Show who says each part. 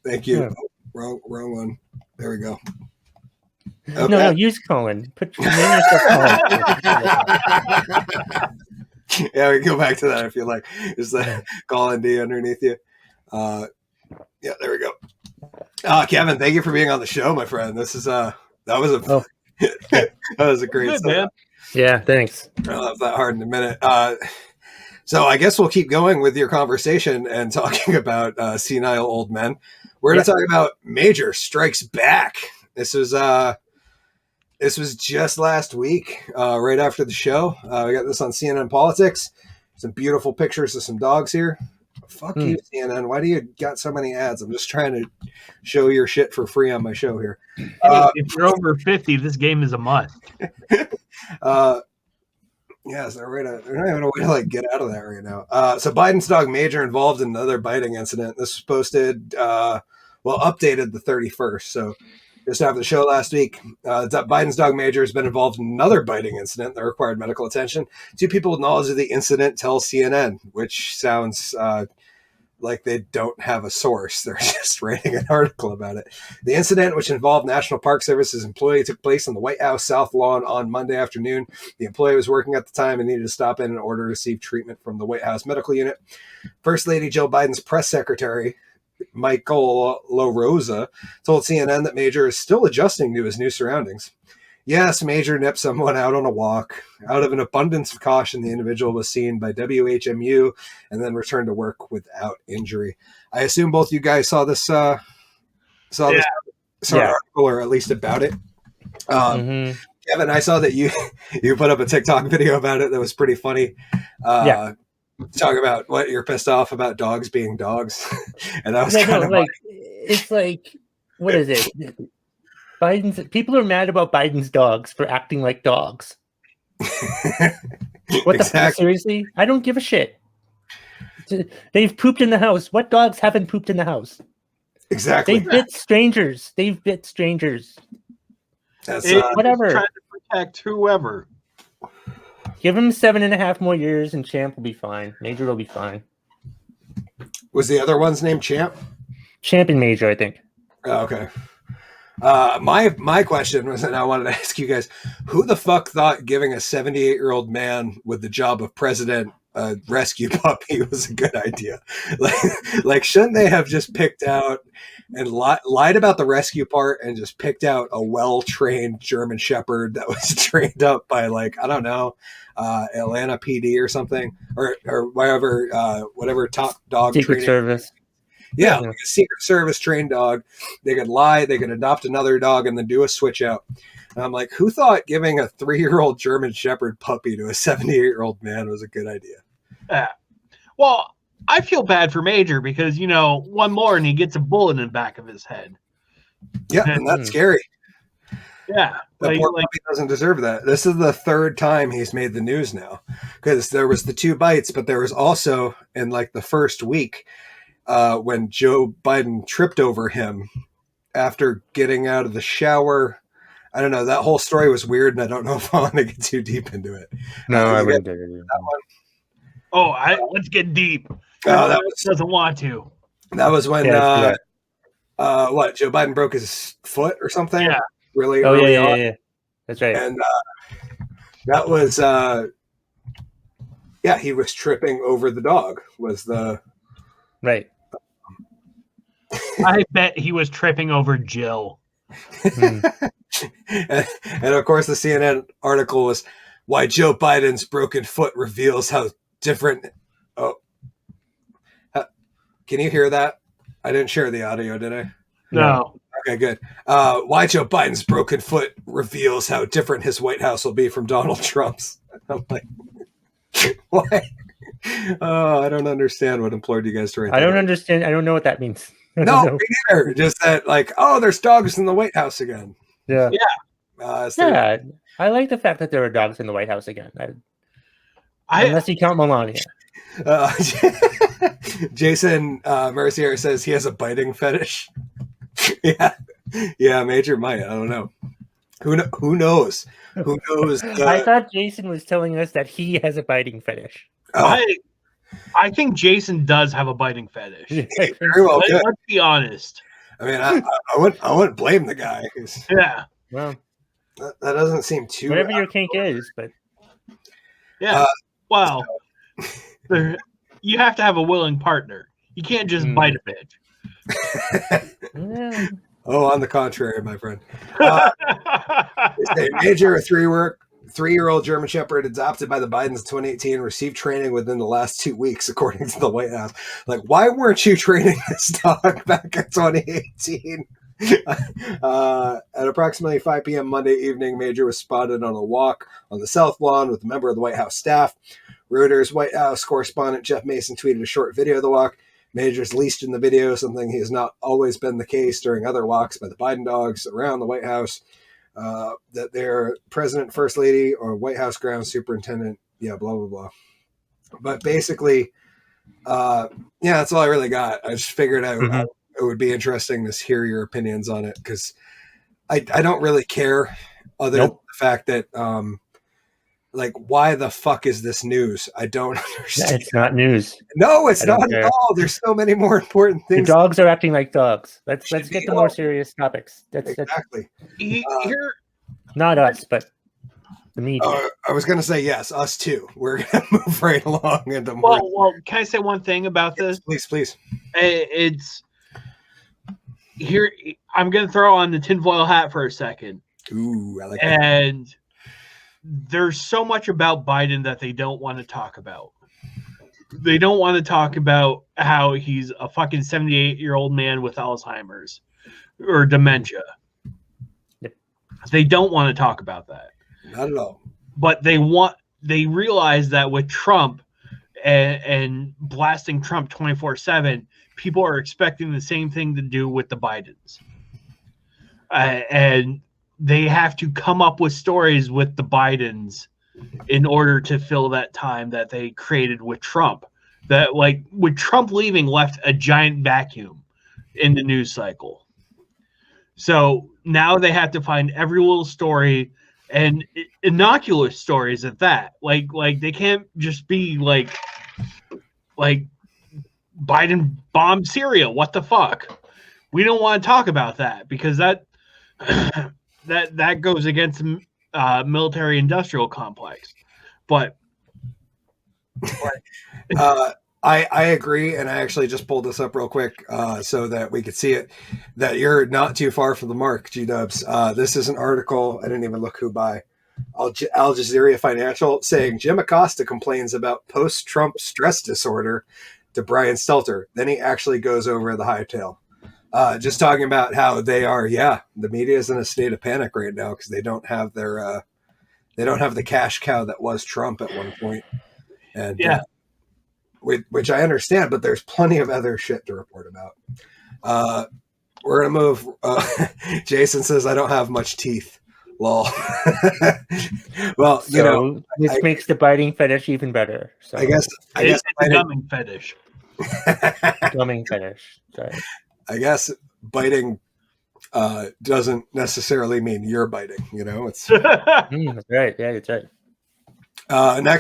Speaker 1: Thank you.
Speaker 2: Yeah.
Speaker 1: Oh, wrong one. There we go.
Speaker 2: Okay. No, use Colin. Put your name yourself Colin.
Speaker 1: Yeah, we can go back to that if you like. Is the Colin D underneath you? Yeah, there we go. Kevin, thank you for being on the show, my friend. This is that was a great
Speaker 3: man.
Speaker 2: Yeah, thanks.
Speaker 1: I'll laugh that hard in a minute. So I guess we'll keep going with your conversation and talking about senile old men. We're going to talk about Major Strikes Back. This was just last week, right after the show. We got this on CNN Politics. Some beautiful pictures of some dogs here. Fuck you, CNN. Why do you got so many ads? I'm just trying to show your shit for free on my show here.
Speaker 3: If you're over 50, this game is a must.
Speaker 1: Yes, they're not even a way to like get out of that right now. So Biden's dog Major involved in another biting incident. This was posted, updated the 31st. So just after the show last week, Biden's dog Major has been involved in another biting incident that required medical attention. 2 people with knowledge of the incident tell CNN, which sounds like they don't have a source. They're just writing an article about it. The incident, which involved National Park Service's employee, took place on the White House South Lawn on Monday afternoon. The employee was working at the time and needed to stop in order to receive treatment from the White House Medical Unit. First Lady Joe Biden's press secretary, Michael LaRosa, told CNN that Major is still adjusting to his new surroundings. Yes, Major nipped someone out on a walk. Out of an abundance of caution, the individual was seen by WHMU and then returned to work without injury. I assume both you guys saw this this article, or at least about it. Kevin, I saw that you put up a TikTok video about it that was pretty funny. Talk about what you're pissed off about dogs being dogs. And that was kind of
Speaker 2: like it's like, what is it? People are mad about Biden's dogs for acting like dogs. What the fuck? Seriously? I don't give a shit. They've pooped in the house. What dogs haven't pooped in the house?
Speaker 1: Exactly.
Speaker 2: They've bit strangers.
Speaker 1: That's
Speaker 3: Trying
Speaker 2: whatever.
Speaker 3: to protect whoever.
Speaker 2: Give him 7.5 more years and Champ will be fine. Major will be fine.
Speaker 1: Was the other one's name Champ?
Speaker 2: Champ and Major, I think.
Speaker 1: Oh, okay. My question was, and I wanted to ask you guys, who the fuck thought giving a 78-year-old man with the job of president a rescue puppy was a good idea? Like shouldn't they have just picked out and lied about the rescue part and just picked out a well-trained German Shepherd that was trained up by, like, I don't know, Atlanta PD or something, or whatever top dog
Speaker 2: Secret
Speaker 1: training
Speaker 2: Service.
Speaker 1: Yeah, like a Secret Service trained dog. They could lie, they could adopt another dog, and then do a switch out. And I'm like, who thought giving a 3-year-old German Shepherd puppy to a 78-year-old man was a good idea?
Speaker 3: Well, I feel bad for Major because, one more and he gets a bullet in the back of his head.
Speaker 1: Yeah, and that's scary.
Speaker 3: Yeah.
Speaker 1: That poor puppy doesn't deserve that. This is the 3rd time he's made the news now, because there was the 2 bites, but there was also in like the first week, when Joe Biden tripped over him after getting out of the shower. I don't know. That whole story was weird, and I don't know if I want to get too deep into it.
Speaker 2: No, I wouldn't do that one.
Speaker 3: Oh, let's get deep.
Speaker 1: That
Speaker 3: doesn't want to.
Speaker 1: That was when Joe Biden broke his foot or something?
Speaker 3: Yeah.
Speaker 1: Really early on.
Speaker 2: Yeah. That's right.
Speaker 1: And that was he was tripping over the dog. Was the
Speaker 2: right.
Speaker 3: I bet he was tripping over Jill.
Speaker 1: And of course, the CNN article was why Joe Biden's broken foot reveals how different. Oh, can you hear that? I didn't share the audio, did I?
Speaker 3: No.
Speaker 1: Okay, good. Why Joe Biden's broken foot reveals how different his White House will be from Donald Trump's. I'm like, why? Oh, I don't understand what implored you guys to write that.
Speaker 2: I don't understand. I don't know what that means.
Speaker 1: No, me neither. Just that, like, there's dogs in the White House again.
Speaker 2: Yeah.
Speaker 1: Yeah.
Speaker 2: I like the fact that there are dogs in the White House again. Unless you count Melania.
Speaker 1: Jason Mercier says he has a biting fetish. Yeah, Major might. I don't know. Who knows? Who knows?
Speaker 2: I thought Jason was telling us that he has a biting fetish.
Speaker 3: I think Jason does have a biting fetish.
Speaker 1: Very well.
Speaker 3: Let's be honest.
Speaker 1: I mean, I wouldn't blame the guy.
Speaker 3: Yeah.
Speaker 2: Well,
Speaker 1: that doesn't seem too.
Speaker 2: whatever your kink is, but
Speaker 3: Yeah. Well, you have to have a willing partner. You can't just bite a bitch.
Speaker 2: yeah.
Speaker 1: Oh, on the contrary, my friend. Major, a three-year-old German Shepherd adopted by the Bidens in 2018, received training within the last 2 weeks, according to the White House. Like, why weren't you training this dog back in 2018? At approximately 5 p.m. Monday evening, Major was spotted on a walk on the South Lawn with a member of the White House staff. Reuters White House correspondent Jeff Mason tweeted a short video of the walk. Major's leased in the video, something has not always been the case during other walks by the Biden dogs around the White House. That their president, first lady, or White House grounds superintendent, blah, blah, blah. But basically, that's all I really got. I just figured it would be interesting to hear your opinions on it, because I don't really care other than the fact that, why the fuck is this news? I don't understand.
Speaker 2: It's not news.
Speaker 1: No, it's not at all. There's so many more important things.
Speaker 2: The dogs are acting like dogs. Let's get to more serious topics.
Speaker 1: Exactly.
Speaker 3: Here,
Speaker 2: not us, but the media.
Speaker 1: I was going to say yes, us too. We're going to move right along into more.
Speaker 3: Well, can I say one thing about this?
Speaker 1: Please.
Speaker 3: It's here. I'm going to throw on the tinfoil hat for a second.
Speaker 1: Ooh, I like
Speaker 3: that. And there's so much about Biden that they don't want to talk about. They don't want to talk about how he's a fucking 78-year-old man with Alzheimer's or dementia.
Speaker 2: Yep.
Speaker 3: They don't want to talk about that.
Speaker 1: Not at all.
Speaker 3: But they realize that with Trump and blasting Trump 24/7, people are expecting the same thing to do with the Bidens. And they have to come up with stories with the Bidens in order to fill that time that they created with Trump. That, with Trump leaving, left a giant vacuum in the news cycle. So now they have to find every little story, and innocuous stories at that. Like they can't just be like Biden bombed Syria. What the fuck? We don't want to talk about that, because that goes against the military-industrial complex. But
Speaker 1: I agree, and I actually just pulled this up real quick so that we could see it, that you're not too far from the mark, G-Dubs. This is an article, I didn't even look who by, Al Jazeera Financial, saying Jim Acosta complains about post-Trump stress disorder to Brian Stelter. Then he actually goes over the hightail. Just talking about how they are, the media is in a state of panic right now because they don't have their, they don't have the cash cow that was Trump at one point. And which I understand, but there's plenty of other shit to report about. We're going to move. Jason says, I don't have much teeth. Lol. Well,
Speaker 2: this makes the biting fetish even better. So
Speaker 1: I guess
Speaker 3: it's a gumming fetish.
Speaker 2: Gumming fetish. Sorry.
Speaker 1: I guess biting doesn't necessarily mean you're biting. It's
Speaker 2: that's right. Yeah, that's right.
Speaker 1: Next.